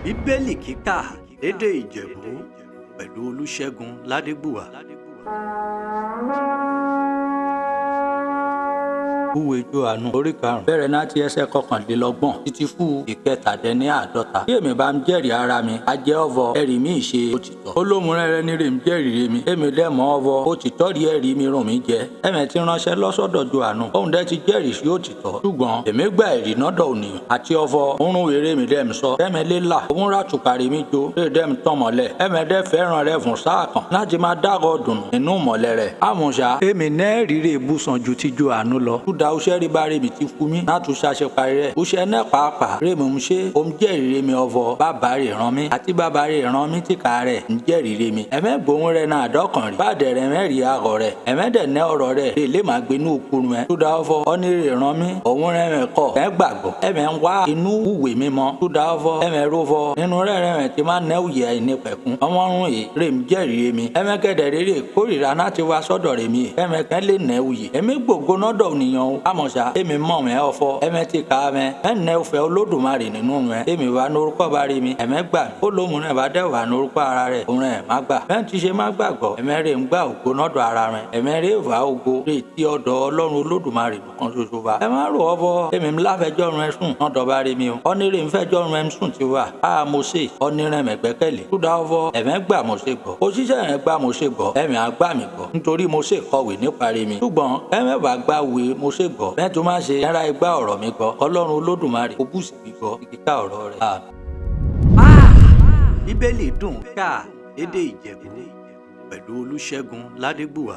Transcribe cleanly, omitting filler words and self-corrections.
Bíbélì kíkà lédè Ìjẹ̀bú pẹ̀lú Olusegun Ladegbuwa. Ìwé Jòhánù orí 5 bẹ̀rẹ̀ láti ẹsẹ̀ 21 títí fún ìkẹtàdínláàádọ́ta. Bí èmi bá ń jẹ́rìí ara mi, a jẹ́ ọ̀vọ̀ ẹ̀rí mi ṣe òtítọ́. Olóhùn rere ní rèé ń jẹ́rìí mi, èmi dẹ̀ mọ̀ ọ̀vọ̀ òtítọ́ rí ẹ̀rí mi rùn mí jẹ. Ẹ̀mẹ̀ ti ránṣẹ́ lọ́sọ̀dọ̀ Jòhánù, òun dẹ̀ ti jẹ́rìí sí òtítọ́. Ṣùgbọ́n èmi gba ẹ̀rí nọ́dọ̀ ònìyàn àti ọ̀vọ̀ òórùn wèrè mi dẹ̀ ń sọ. Ẹ̀mẹ̀ lé là, òun rà tùpàrí mi jó, lè dẹ̀ ń tàn mọ́lẹ̀. Ẹ̀mẹ̀ dẹ̀ fẹ́ràn rẹ̀ fún sáà kan láti máa dágọ̀ dùn nínú mọ́lẹ̀ rẹ̀. Àmùṣá, èmi náà ríre bùsàn ju ti Jòhánù lọ. Túdà uṣẹ́ rí bá rèmi ti fún mi láti ṣàṣẹ parí rẹ̀. Uṣẹ́ náà pàápàá rèmi ń ṣe òun jẹ́rìí rèmi ọ̀vọ̀ bàbá rẹ̀ rán mi àti bàbá rẹ̀ rán mi tìka rẹ̀ ń jẹ́rìí rèmi. Ẹ̀mẹ̀ gbóhùn rẹ̀ náà dọ́kàn rí. Bàdẹ̀ rẹ̀ mẹ́rìí àgọ̀ rẹ̀. Ẹ̀mẹ̀ dẹ̀ ná ọ̀rọ̀ rẹ̀ lè lè máa gbé inú òkúru mẹ́. Túdà ọ̀vọ̀ ọ́ní rẹ̀ rán mi òun rẹ̀ mẹ́ kọ̀. Ẹ̀ gbàgbọ́. Ẹ̀mẹ̀ ń wá inú ìwé mímọ́. Túdà ọ̀vọ̀ ẹ̀mẹ̀ róvọ̀ nínú rẹ̀ rẹ̀ ti máa ná òye àìní pẹ̀kún. Ọmọrun yìí rèmi jẹ́rìí rèmi. Ẹ̀mẹ̀ kẹ̀dẹ̀ rere kórìíra láti wá sọ́dọ̀ rèmi. Ẹ̀mẹ̀ kẹ́ lè ná òye. Èmi gbògo nọ́dọ̀ ònìyàn o. Àmọ̀ṣá èmi mọ̀ mẹ́ ọ̀fọ̀. Ẹ̀mẹ̀ ti ka mẹ́. Ẹ̀nẹ́ òfẹ́ Olódùmarè nínú mẹ́. Èmi wà lórúkọ bá rí mi. Ẹ̀mẹ̀ gbà mí. Olóhùn rẹ̀ bá dẹ̀ wà lórúkọ ara rẹ̀. Òun rẹ̀ má gbà. Bẹ́ẹ̀ ti ṣe má gbàgbọ́. Ẹ̀mẹ̀ rẹ̀ ń gbà ògo nọ́dọ̀ ara rẹ̀. Ẹ̀mẹ̀ rẹ̀ wà ògo rẹ̀ tí ọ̀dọ̀ Ọlọ́run Olódùmarè nìkan ṣoṣo bá. Ẹ má rò ọ̀fọ̀. Èmi ń láfẹjọ́ rẹ̀ sùn nọ́dọ̀ bá rí mi o. Ọ́ní rẹ̀ ń fẹjọ́ rẹ̀ sùn ti wà. A mo ṣe ọ́ní rẹ̀ mẹ̀gbẹ́kẹ̀lé. Túdà ọ̀fọ̀ ẹ̀mẹ̀ gbà mo ṣe gbọ́. Òṣìṣẹ́ rẹ̀ gbà mo ṣe gbọ́. Ẹ̀mẹ̀ á gbà mí gbọ́. Nítorí mo ṣe kọ̀wé nípa rí mi. Ṣùgbọ́n ẹ̀mẹ̀ bá gbà wé mo ṣe gbọ́. Bẹ́ẹ̀ tó má ṣe ẹ̀rá igbá ọ̀rọ̀ mi gbọ́. Ọlọ́run Olódùmarè kò bùsì gbígbọ́ kíkà ọ̀rọ̀ rẹ̀. Bíbélì dùn ká lédè Ìjẹ̀bú pẹ̀lú Olusegun Ladegbuwa.